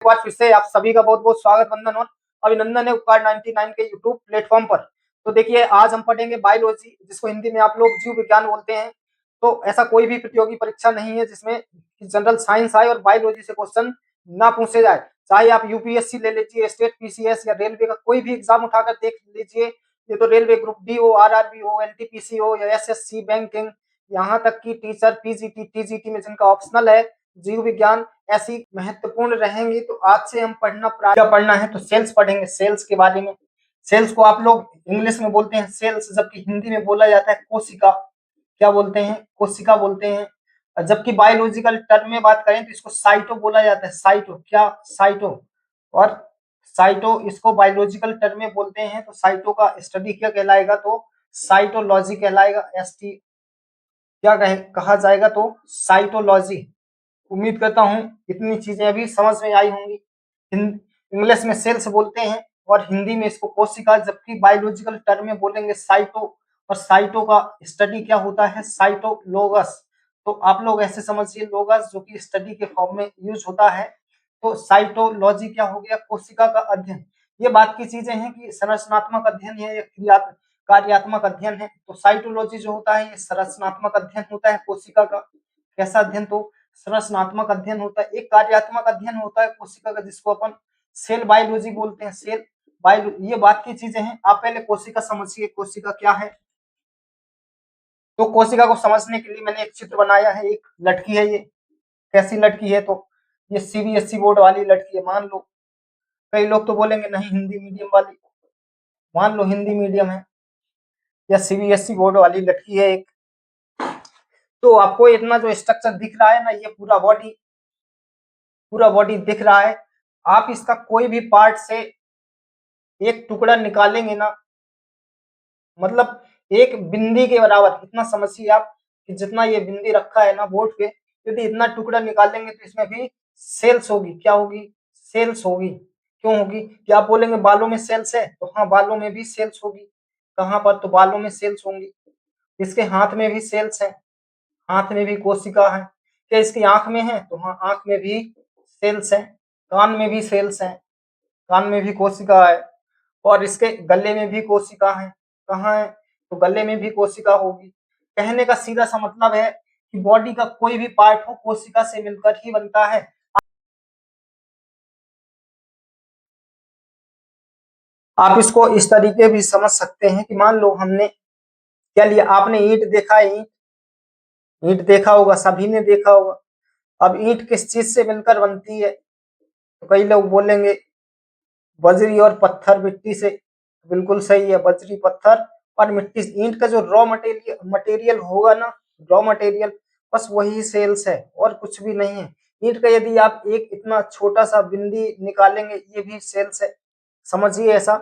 बार फिर से आप सभी का बहुत बहुत स्वागत, वंदन और अभिनंदन है उपकार 99 के यूट्यूब प्लेटफॉर्म पर। तो देखिए, आज हम पढ़ेंगे बायोलॉजी, जिसको हिंदी में आप लोग जीव विज्ञान बोलते हैं। तो ऐसा कोई भी प्रतियोगी परीक्षा नहीं है जिसमें जनरल साइंस आए और बायोलॉजी से क्वेश्चन ना पूछे जाए। चाहे आप यूपीएससी ले लीजिए, स्टेट पीसीएस या रेलवे का कोई भी एग्जाम उठाकर देख लीजिए। ये तो रेलवे ग्रुप डी हो, आरआरबी हो, एनटीपीसी हो या एसएससी बैंकिंग, यहाँ तक कि टीचर पीजीटी टीजीटी में जिनका ऑप्शनल है जीव विज्ञान, ऐसी महत्वपूर्ण रहेंगी। तो आज से हम पढ़ना है तो सेल्स पढ़ेंगे, सेल्स के बारे में। सेल्स को आप लोग इंग्लिश में बोलते हैं सेल्स, जबकि हिंदी में बोला जाता है कोशिका। क्या बोलते हैं? कोशिका बोलते हैं। जबकि बायोलॉजिकल टर्म में बात करें तो इसको साइटो बोला जाता है। साइटो, क्या? साइटो। और साइटो इसको बायोलॉजिकल टर्म में बोलते हैं। तो साइटो का स्टडी क्या कहलाएगा? तो साइटोलॉजी कहलाएगा। एसटी क्या कहा जाएगा? तो साइटोलॉजी। उम्मीद करता हूं इतनी चीजें अभी समझ में आई होंगी। इंग्लिश में सेल्स बोलते हैं और हिंदी में इसको कोशिका, जबकि बायोलॉजिकल टर्म में बोलेंगे साइटो। और साइटो का स्टडी क्या होता है? साइटोलोगस। तो आप लोग ऐसे समझिए, लोगस जो कि स्टडी के फॉर्म में यूज होता है। तो साइटोलॉजी क्या हो गया? कोशिका का अध्ययन। ये बात की चीजें हैं कि संरचनात्मक अध्ययन है या कार्यात्मक अध्ययन है। तो साइटोलॉजी जो होता है ये संरचनात्मक अध्ययन होता है कोशिका का। कैसा अध्ययन? तो संरचनात्मक अध्ययन होता है। एक कार्यात्मक अध्ययन होता है कोशिका का, जिसको अपन सेल बायोलॉजी बोलते हैं। सेल बायोलॉजी, ये बात की चीजें हैं। आप पहले कोशिका समझिए, कोशिका क्या है। तो कोशिका को समझने के लिए मैंने एक चित्र बनाया है। एक लड़की है, ये कैसी लड़की है? तो ये सीबीएसई बोर्ड वाली लड़की है, मान लो। कई लोग तो बोलेंगे नहीं हिंदी मीडियम वाली, मान लो हिंदी मीडियम है या सीबीएसई बोर्ड वाली लड़की है एक। तो आपको इतना जो स्ट्रक्चर दिख रहा है ना, ये पूरा बॉडी दिख रहा है। आप इसका कोई भी पार्ट से एक टुकड़ा निकालेंगे ना, मतलब एक बिंदी के बराबर, इतना समझिए आप कि जितना ये बिंदी रखा है ना बोर्ड पे, यदि इतना टुकड़ा निकालेंगे तो इसमें भी सेल्स होगी। क्या होगी? सेल्स होगी। क्यों होगी? क्या आप बोलेंगे बालों में सेल्स है? तो हाँ, बालों में भी सेल्स होगी। कहाँ पर? तो बालों में सेल्स होंगी। इसके हाथ में भी सेल्स है, हाथ में भी कोशिका है। क्या इसकी आंख में है? तो हाँ, आंख में भी सेल्स है। कान में भी सेल्स है, कान में भी कोशिका है। और इसके गले में भी कोशिका है। कहाँ है? तो गले में भी कोशिका होगी। कहने का सीधा सा मतलब है कि बॉडी का कोई भी पार्ट हो कोशिका से मिलकर ही बनता है। आप इसको इस तरीके भी समझ सकते हैं कि मान लो हमने क्या लिया, आपने ईंट देखा है, ईंट ईंट देखा होगा, सभी ने देखा होगा। अब ईंट किस चीज से मिलकर बनती है? तो कई लोग बोलेंगे बजरी और पत्थर, मिट्टी से। बिल्कुल सही है, बजरी, पत्थर और मिट्टी। ईंट का जो रॉ मटेरियल मटेरियल होगा ना, रॉ मटेरियल, बस वही सेल्स है और कुछ भी नहीं है। ईंट का यदि आप एक इतना छोटा सा बिंदी निकालेंगे, ये भी सेल्स है। समझिए ऐसा।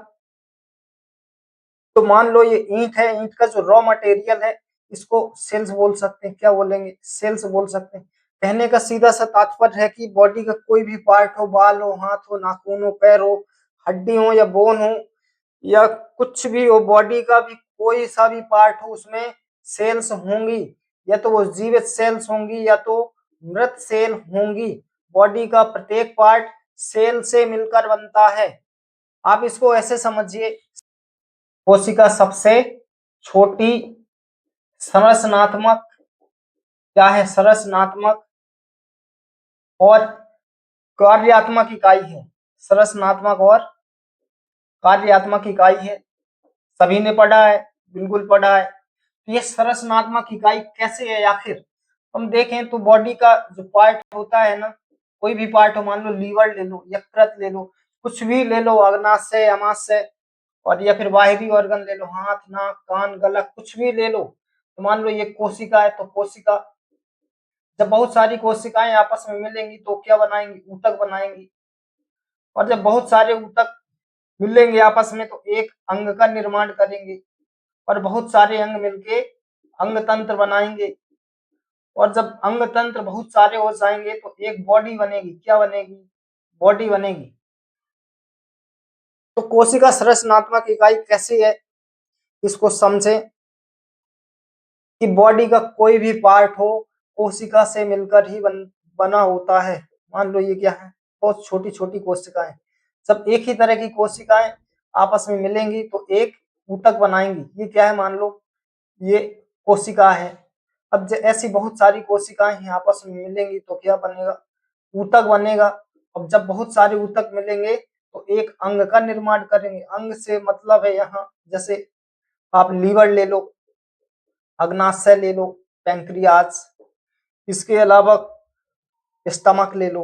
तो मान लो ये ईंट है, ईंट का जो रॉ मटेरियल है, इसको सेल्स बोल सकते हैं। क्या बोलेंगे? सेल्स बोल सकते हैं। कहने का सीधा सा तात्पर्य है कि बॉडी का कोई भी पार्ट हो, बाल हो, हाथ हो, नाखून हो, पैर हो, हड्डी हो या बोन हो या कुछ भी हो, बॉडी का भी कोई सा भी पार्ट हो, उसमें सेल्स होंगी। या तो वो जीवित सेल्स होंगी या तो मृत सेल होंगी। बॉडी का प्रत्येक पार्ट सेल से मिलकर बनता है। आप इसको ऐसे समझिए, कोशिका सबसे छोटी संरचनात्मक, क्या है? संरचनात्मक और कार्यात्मक इकाई है। संरचनात्मक और कार्यात्मक इकाई है। सभी ने पढ़ा है, बिल्कुल पढ़ा है। तो ये संरचनात्मक इकाई कैसे है आखिर? हम देखें तो बॉडी का जो पार्ट होता है ना, कोई भी पार्ट हो, मान लो लीवर ले लो, यकृत ले लो, कुछ भी ले लो, अग्नाशय, अमाशय, और या फिर बाहरी ऑर्गन ले लो, हाथ, नाक, कान, गला, कुछ भी ले लो। तो मान लो ये कोशिका है, तो कोशिका, जब बहुत सारी कोशिकाएं आपस में मिलेंगी तो क्या बनाएंगी? ऊतक बनाएंगी। और जब बहुत सारे ऊतक मिलेंगे आपस में तो एक अंग का निर्माण करेंगे। और बहुत सारे अंग मिलके अंग तंत्र बनाएंगे। और जब अंग तंत्र बहुत सारे हो जाएंगे तो एक बॉडी बनेगी। क्या बनेगी? बॉडी बनेगी। तो कोशिका संरचनात्मक इकाई कैसी है, इसको समझें कि बॉडी का कोई भी पार्ट हो कोशिका से मिलकर ही बना होता है। मान लो ये क्या है? बहुत छोटी छोटी कोशिकाएं, जब एक ही तरह की कोशिकाएं आपस में मिलेंगी तो एक ऊतक बनाएंगी। ये क्या है, मान लो ये कोशिका है। अब ऐसी बहुत सारी कोशिकाएं हैं आपस में मिलेंगी तो क्या बनेगा, ऊतक बनेगा। अब जब बहुत सारे ऊतक मिलेंगे तो एक अंग का निर्माण करेंगे। अंग से मतलब है यहाँ जैसे आप लीवर ले लो, अग्नाशय ले लो, पैंक्रियाज, इसके अलावा स्टमक ले लो।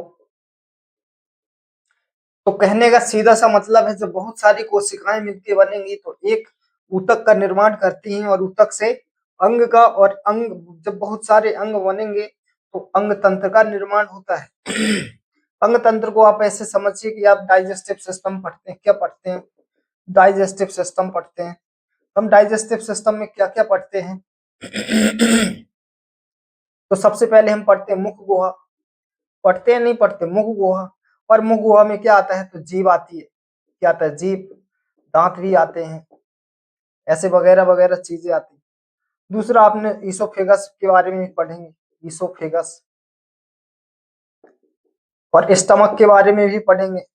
तो कहने का सीधा सा मतलब है जब बहुत सारी कोशिकाएं मिलकर बनेंगी तो एक ऊतक का निर्माण करती हैं और ऊतक से अंग का, और अंग जब बहुत सारे अंग बनेंगे तो अंग तंत्र का निर्माण होता है। अंग तंत्र को आप ऐसे समझिए कि आप डाइजेस्टिव सिस्टम पढ़ते हैं। क्या पढ़ते हैं, डाइजेस्टिव सिस्टम पढ़ते हैं। हम डाइजेस्टिव सिस्टम में क्या क्या पढ़ते हैं तो सबसे पहले हम पढ़ते हैं मुख गुहा। पढ़ते हैं नहीं पढ़ते, मुख गुहा। और मुख गुहा में क्या आता है, तो जीभ आती है। क्या आता है, जीभ, दांत भी आते हैं, ऐसे वगैरह वगैरह चीजें आती हैं। दूसरा आपने ईसोफेगस के बारे में पढ़ेंगे, ईसोफेगस। और स्टमक के बारे में भी पढ़ेंगे,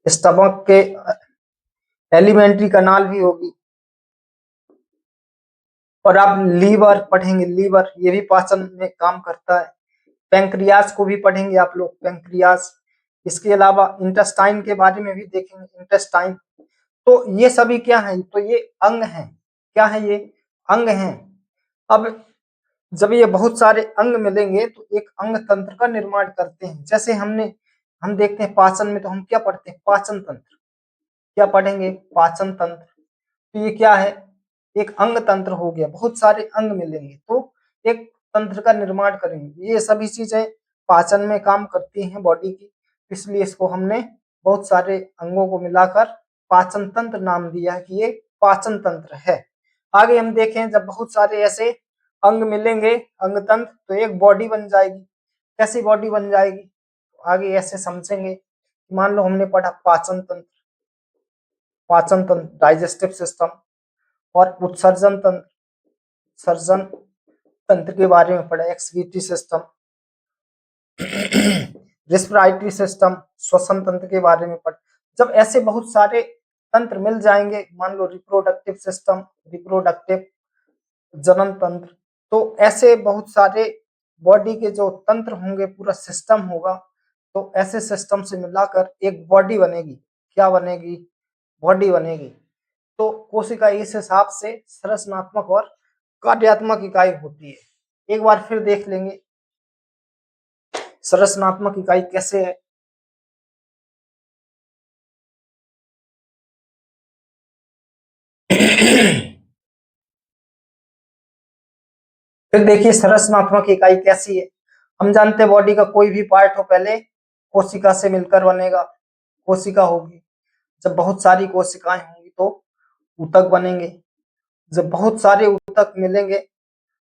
स्टमक के एलिमेंट्री कनाल भी होगी। और आप लीवर पढ़ेंगे, लीवर ये भी पाचन में काम करता है। पैंक्रियाज को भी पढ़ेंगे आप लोग, पैंक्रियाज। इसके अलावा इंटेस्टाइन के बारे में भी देखेंगे, इंटेस्टाइन। तो ये सभी क्या है, तो ये अंग हैं। क्या है, ये अंग हैं। अब जब ये बहुत सारे अंग मिलेंगे तो एक अंग तंत्र का निर्माण करते हैं। जैसे हम देखते हैं पाचन में, तो हम क्या पढ़ते हैं, पाचन तंत्र। क्या पढ़ेंगे, पाचन तंत्र। तो ये क्या है, एक अंग तंत्र हो गया। बहुत सारे अंग मिलेंगे तो एक तंत्र का निर्माण करेंगे। ये सभी चीजें पाचन में काम करती हैं बॉडी की, इसलिए इसको हमने बहुत सारे अंगों को मिलाकर पाचन तंत्र नाम दिया है कि ये पाचन तंत्र है। आगे हम देखें, जब बहुत सारे ऐसे अंग मिलेंगे, अंग तंत्र, तो एक बॉडी बन जाएगी। कैसी बॉडी बन जाएगी, आगे ऐसे समझेंगे। मान लो हमने पढ़ा पाचन तंत्र, पाचन तंत्र, डाइजेस्टिव सिस्टम, और उत्सर्जन तंत्र, सर्जन तंत्र के बारे में पढ़ा, एक्सक्रीटरी सिस्टम, रेस्पिरेटरी सिस्टम, श्वसन तंत्र के बारे में पढ़ा। जब ऐसे बहुत सारे तंत्र मिल जाएंगे, मान लो रिप्रोडक्टिव सिस्टम, रिप्रोडक्टिव, जनन तंत्र, तो ऐसे बहुत सारे बॉडी के जो तंत्र होंगे, पूरा सिस्टम होगा, तो ऐसे सिस्टम से मिलाकर एक बॉडी बनेगी। क्या बनेगी, बॉडी बनेगी। तो कोशिका इस हिसाब से संरचनात्मक और कार्यात्मक इकाई होती है। एक बार फिर देख लेंगे संरचनात्मक इकाई कैसे है। फिर देखिए संरचनात्मक इकाई कैसी है। हम जानते हैं बॉडी का कोई भी पार्ट हो पहले कोशिका से मिलकर बनेगा, कोशिका होगी। जब बहुत सारी कोशिकाएं होंगी तो ऊतक बनेंगे। जब बहुत सारे ऊतक मिलेंगे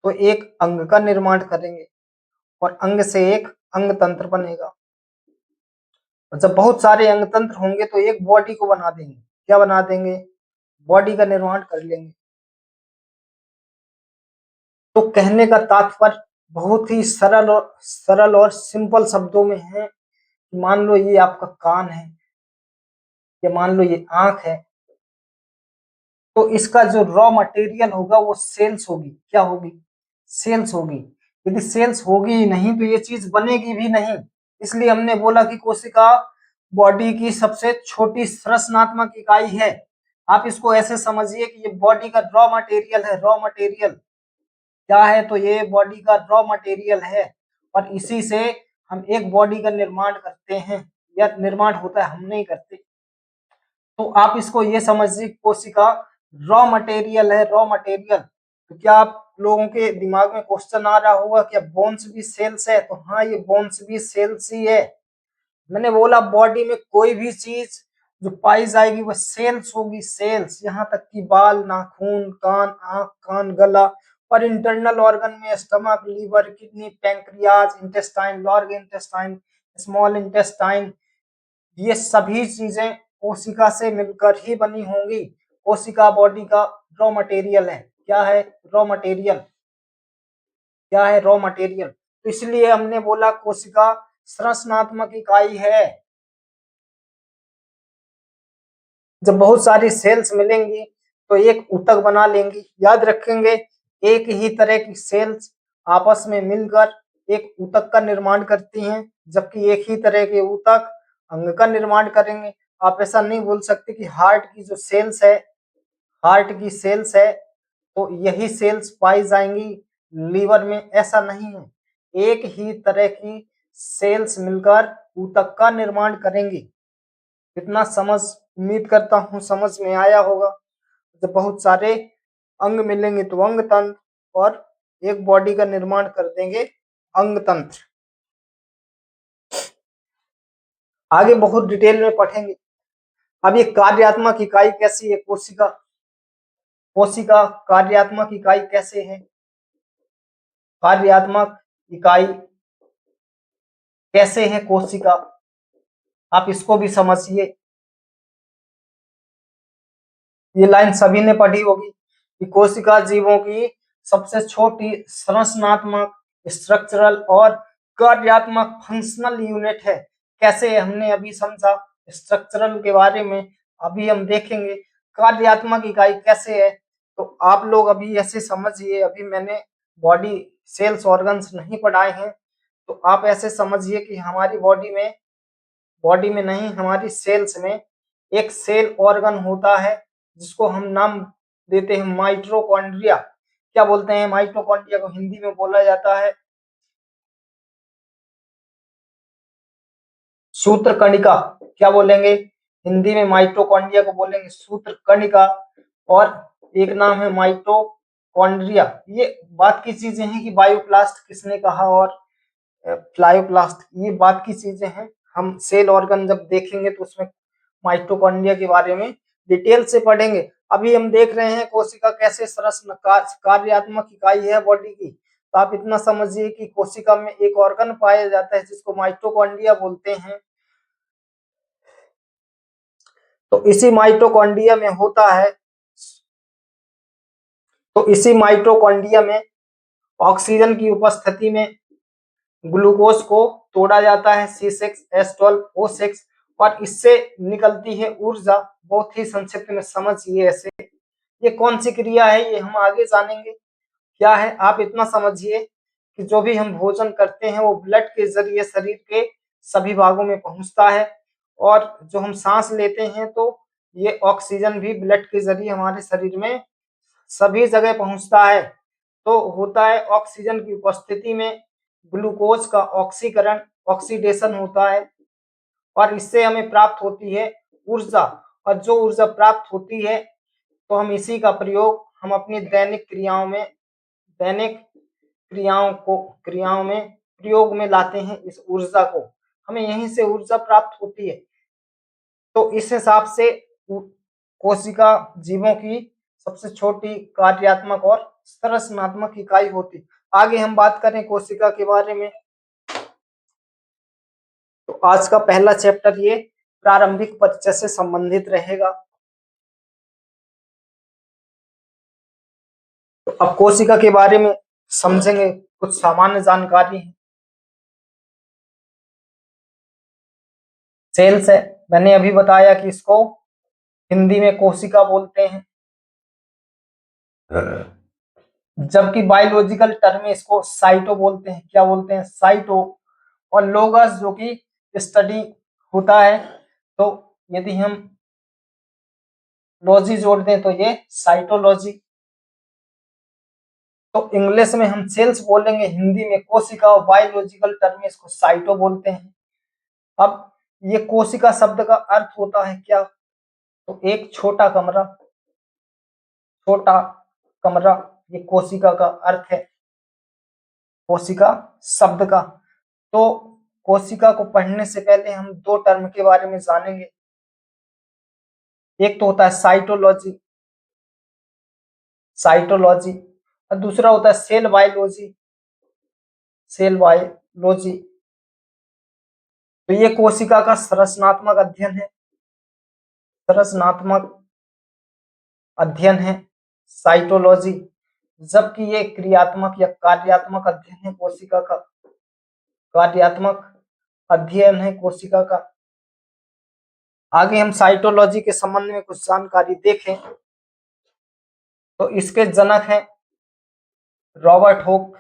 तो एक अंग का निर्माण करेंगे और अंग से एक अंग तंत्र बनेगा। और जब बहुत सारे अंग तंत्र होंगे तो एक बॉडी को बना देंगे। क्या बना देंगे, बॉडी का निर्माण कर लेंगे। तो कहने का तात्पर्य बहुत ही सरल और सिंपल शब्दों में है। मान लो ये आपका कान है, या मान लो ये आंख है, तो इसका जो रॉ मटेरियल होगा वो सेल्स होगी। क्या होगी, सेल्स होगी। यदि सेल्स होगी ही नहीं तो ये चीज बनेगी भी नहीं। इसलिए हमने बोला कि कोशिका बॉडी की सबसे छोटी संरचनात्मक इकाई है। आप इसको ऐसे समझिए कि ये बॉडी का रॉ मटेरियल है। रॉ मटेरियल क्या है, तो ये बॉडी का रॉ मटेरियल है, और इसी से हम एक बॉडी का निर्माण करते हैं, या निर्माण होता है, हम नहीं करते। तो आप इसको ये समझिए कोशिका रॉ मटेरियल है, रॉ मटेरियल। तो क्या आप लोगों के दिमाग में क्वेश्चन आ रहा होगा क्या बोन्स भी सेल्स है, तो हाँ ये बोन्स भी सेल्स ही है। मैंने बोला बॉडी में कोई भी चीज जो पाई जाएगी वो सेल्स होगी, सेल्स। यहाँ तक कि बाल, नाखून, कान, आंख, कान, गला, और इंटरनल ऑर्गन में stomach, liver, kidney, pancreas, intestine, large intestine, small intestine, ये सभी चीजें कोशिका से मिलकर ही बनी होंगी। कोशिका बॉडी का रॉ मटेरियल है। क्या है, रॉ मटेरियल। क्या है, रॉ मटेरियल। तो इसलिए हमने बोला कोशिका संरचनात्मक इकाई है। जब बहुत सारी सेल्स मिलेंगी तो एक ऊतक बना लेंगी। याद रखेंगे, एक ही तरह की सेल्स आपस में मिलकर एक ऊतक का निर्माण करती हैं, जबकि एक ही तरह के ऊतक अंग का निर्माण करेंगे। आप ऐसा नहीं बोल सकते कि हार्ट की जो सेल्स है, हार्ट की सेल्स है तो यही सेल्स पाई जाएंगी लीवर में, ऐसा नहीं है। एक ही तरह की सेल्स मिलकर ऊतक का निर्माण करेंगी। इतना समझ, उम्मीद करता हूँ समझ में आया होगा। जब बहुत सारे अंग मिलेंगे तो अंग तंत्र, और एक बॉडी का निर्माण कर देंगे अंग तंत्र। आगे बहुत डिटेल में पढ़ेंगे। अब ये कार्यात्मक इकाई कैसी है कोशिका, कोशिका कार्यात्मक इकाई कैसे है, कार्यात्मक इकाई कैसे है कोशिका, आप इसको भी समझिए। ये लाइन सभी ने पढ़ी होगी कि कोशिका जीवों की सबसे छोटी संरचनात्मक, स्ट्रक्चरल और कार्यात्मक फंक्शनल यूनिट है। कैसे हमने अभी समझा स्ट्रक्चरल के बारे में, अभी हम देखेंगे कार्यात्मक इकाई कैसे है। तो आप लोग अभी ऐसे समझिए, अभी मैंने बॉडी सेल्स ऑर्गन्स नहीं पढ़ाए हैं, तो आप ऐसे समझिए कि हमारी बॉडी में नहीं, हमारी सेल्स में एक सेल ऑर्गन होता है जिसको हम नाम देते हैं माइटोकॉन्ड्रिया। क्या बोलते हैं माइटोकॉन्ड्रिया को, हिंदी में बोला जाता है सूत्रकणिका। क्या बोलेंगे हिंदी में, माइटोकॉन्ड्रिया को बोलेंगे सूत्रकणिका, और एक नाम है माइटोकॉन्ड्रिया। ये बात की चीजें हैं कि बायोप्लास्ट किसने कहा और फ्लायोप्लास्ट, ये बात की चीजें हैं। हम सेल ऑर्गन जब देखेंगे तो उसमें माइटोकॉन्ड्रिया के बारे में डिटेल से पढ़ेंगे। अभी हम देख रहे हैं कोशिका कैसे कार्यात्मक इकाई है बॉडी की। तो आप इतना समझिए कि कोशिका में एक ऑर्गन पाया जाता है जिसको माइटोकॉन्ड्रिया बोलते हैं। तो इसी माइटोकॉन्ड्रिया में होता है, तो इसी माइटोकॉन्ड्रिया में ऑक्सीजन की उपस्थिति में ग्लूकोज को तोड़ा जाता है C6H12O6, और इससे निकलती है ऊर्जा। बहुत ही संक्षिप्त में समझिए ऐसे, ये कौन सी क्रिया है ये हम आगे जानेंगे क्या है। आप इतना समझिए कि जो भी हम भोजन करते हैं वो ब्लड के जरिए शरीर के सभी भागों में पहुंचता है, और जो हम सांस लेते हैं तो ये ऑक्सीजन भी ब्लड के जरिए हमारे शरीर में सभी जगह पहुंचता है। तो होता है ऑक्सीजन की उपस्थिति में ग्लूकोज का ऑक्सीकरण, ऑक्सीडेशन होता है, और इससे हमें प्राप्त होती है ऊर्जा। और जो ऊर्जा प्राप्त होती है तो हम इसी का प्रयोग हम अपनी दैनिक क्रियाओं में प्रयोग में लाते हैं। इस ऊर्जा को हमें यहीं से ऊर्जा प्राप्त होती है। तो इस हिसाब से कोशिका जीवों की सबसे छोटी कार्यात्मक और संरचनात्मक इकाई होती। आगे हम बात करें कोशिका के बारे में, तो आज का पहला चैप्टर ये प्रारंभिक परिचय से संबंधित रहेगा। तो अब कोशिका के बारे में समझेंगे, कुछ सामान्य जानकारी है। सेल्स है, मैंने अभी बताया कि इसको हिंदी में कोशिका बोलते हैं, जबकि बायोलॉजिकल टर्म में इसको साइटो बोलते हैं। क्या बोलते हैं? साइटो। और लोगस जो कि स्टडी होता है, तो यदि हम लॉजी जोड़ दें तो ये साइटोलॉजी। तो इंग्लिश में हम सेल्स बोलेंगे, हिंदी में कोशिका, और बायोलॉजिकल टर्म में इसको साइटो बोलते हैं। अब ये कोशिका शब्द का अर्थ होता है क्या? तो एक छोटा कमरा, छोटा कमरा, ये कोशिका का अर्थ है, कोशिका शब्द का। तो कोशिका को पढ़ने से पहले हम दो टर्म के बारे में जानेंगे। एक तो होता है साइटोलॉजी, साइटोलॉजी, और दूसरा होता है सेल बायोलॉजी, सेल बायोलॉजी। तो ये कोशिका का संरचनात्मक अध्ययन है, संरचनात्मक अध्ययन है साइटोलॉजी, जबकि ये क्रियात्मक या कार्यात्मक अध्ययन है कोशिका का। कार्यात्मक अध्ययन है कोशिका का। आगे हम साइटोलॉजी के संबंध में कुछ जानकारी देखें तो इसके जनक हैं रॉबर्ट हुक,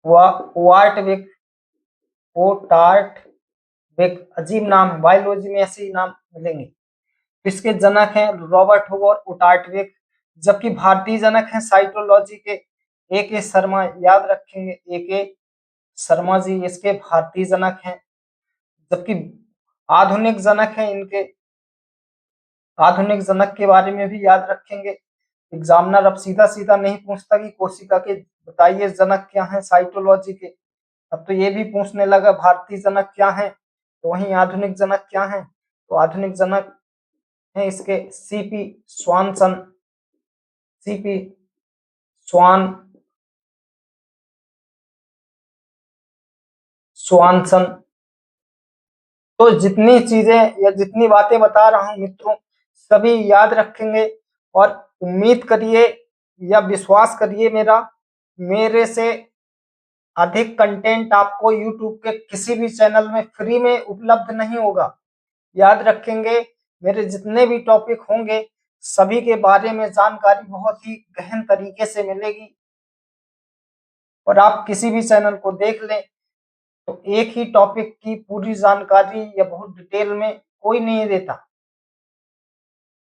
वार्टविक, ओटार्टविक, अजीब नाम है, बायोलॉजी में ऐसे ही नाम मिलेंगे। इसके जनक हैं रॉबर्ट हुक और ओटार्टविक, जबकि भारतीय जनक हैं साइटोलॉजी के A.K. शर्मा। याद रखेंगे A.K. शर्मा जी इसके भारतीय जनक हैं, जबकि आधुनिक जनक हैं इनके, आधुनिक जनक के बारे में भी याद रखेंगे। एग्जामिनर अब सीधा सीधा नहीं पूछता कि कोशिका के बताइए जनक क्या हैं साइटोलॉजी के, अब तो ये भी पूछने लगा भारतीय जनक क्या हैं, तो वहीं आधुनिक जनक क्या हैं, तो आधुनिक जनक है इसके सीपी स्वानसन, सीपी स्वानसन। तो जितनी चीजें या जितनी बातें बता रहा हूं मित्रों, सभी याद रखेंगे और उम्मीद करिए या विश्वास करिए मेरे से अधिक कंटेंट आपको YouTube के किसी भी चैनल में फ्री में उपलब्ध नहीं होगा। याद रखेंगे मेरे जितने भी टॉपिक होंगे सभी के बारे में जानकारी बहुत ही गहन तरीके से मिलेगी, और आप किसी भी चैनल को देख लें तो एक ही टॉपिक की पूरी जानकारी या बहुत डिटेल में कोई नहीं देता।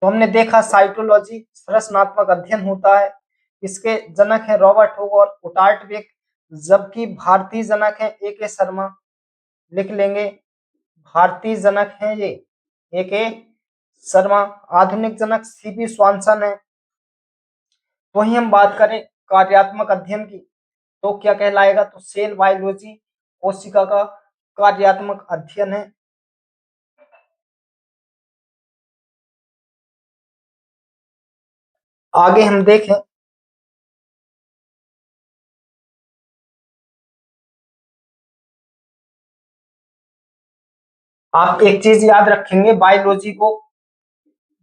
तो हमने देखा साइटोलॉजी संरचनात्मक अध्ययन होता है, इसके जनक है रॉबर्ट हुक और ओटार्टविक, जबकि भारतीय जनक है A.K. शर्मा। लिख लेंगे भारतीय जनक है ये A.K. शर्मा, आधुनिक जनक सीपी स्वानसन है। वहीं हम बात करें कार्यात्मक अध्ययन की तो क्या कहलाएगा, तो सेल बायोलॉजी कोशिका का कार्यात्मक अध्ययन है। आगे हम देखें आप एक चीज याद रखेंगे,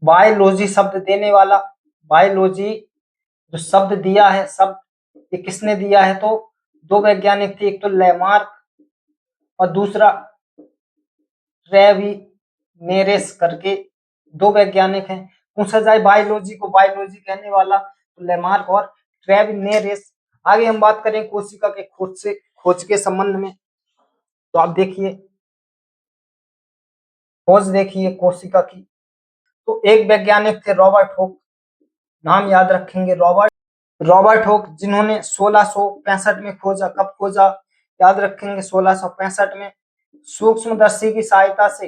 बायोलॉजी शब्द देने वाला, बायोलॉजी जो शब्द दिया है, शब्द ये किसने दिया है, तो दो वैज्ञानिक थे, एक तो लेमार्क और दूसरा ट्रेविनेरेस करके दो वैज्ञानिक हैं। पूछा जाए बायोलॉजी को बायोलॉजी कहने वाला तो लेमार्क और ट्रेविनेरेस। आगे हम बात करें कोशिका के खोज के संबंध में, तो आप देखिए खोज देखिए कोशिका की, तो एक वैज्ञानिक थे रॉबर्ट हुक, नाम याद रखेंगे रॉबर्ट हुक, जिन्होंने 1665 में खोजा। कब खोजा, याद रखेंगे 1665 में। सूक्ष्मदर्शी की सहायता से,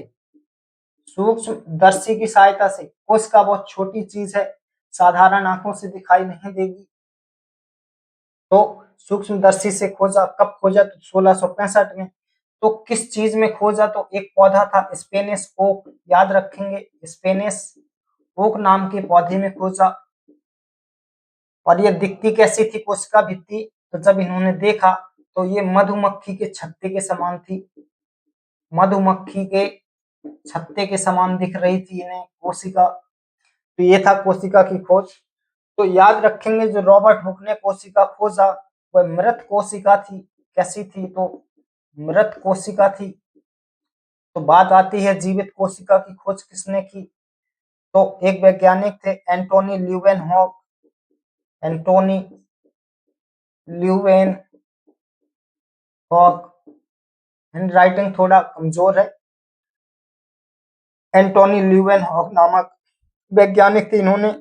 सूक्ष्मदर्शी की सहायता से, कोशिका बहुत छोटी चीज है, साधारण आंखों से दिखाई नहीं देगी, तो सूक्ष्मदर्शी से खोजा। कब खोजा, तो 1665 में। तो किस चीज में खोजा, तो एक पौधा था स्पेनिश ओक, याद रखेंगे स्पेनिश ओक नाम के पौधे में खोजा। और ये दिखती कैसी थी कोशिका भित्ति, तो जब इन्होंने देखा तो ये मधुमक्खी के छत्ते के समान थी, मधुमक्खी के छत्ते के समान दिख रही थी इन्हें कोशिका। तो ये था कोशिका की खोज। तो याद रखेंगे जो रॉबर्ट हुक ने कोशिका खोजा वह मृत कोशिका थी। कैसी थी, तो मृत कोशिका थी। तो बात आती है जीवित कोशिका की खोज किसने की, तो एक वैज्ञानिक थे Antonie Leeuwenhoek, Antonie Leeuwenhoek. Handwriting थोड़ा कमजोर है। एंटोनी ल्यूवेनहॉक नामक वैज्ञानिक थे, इन्होंने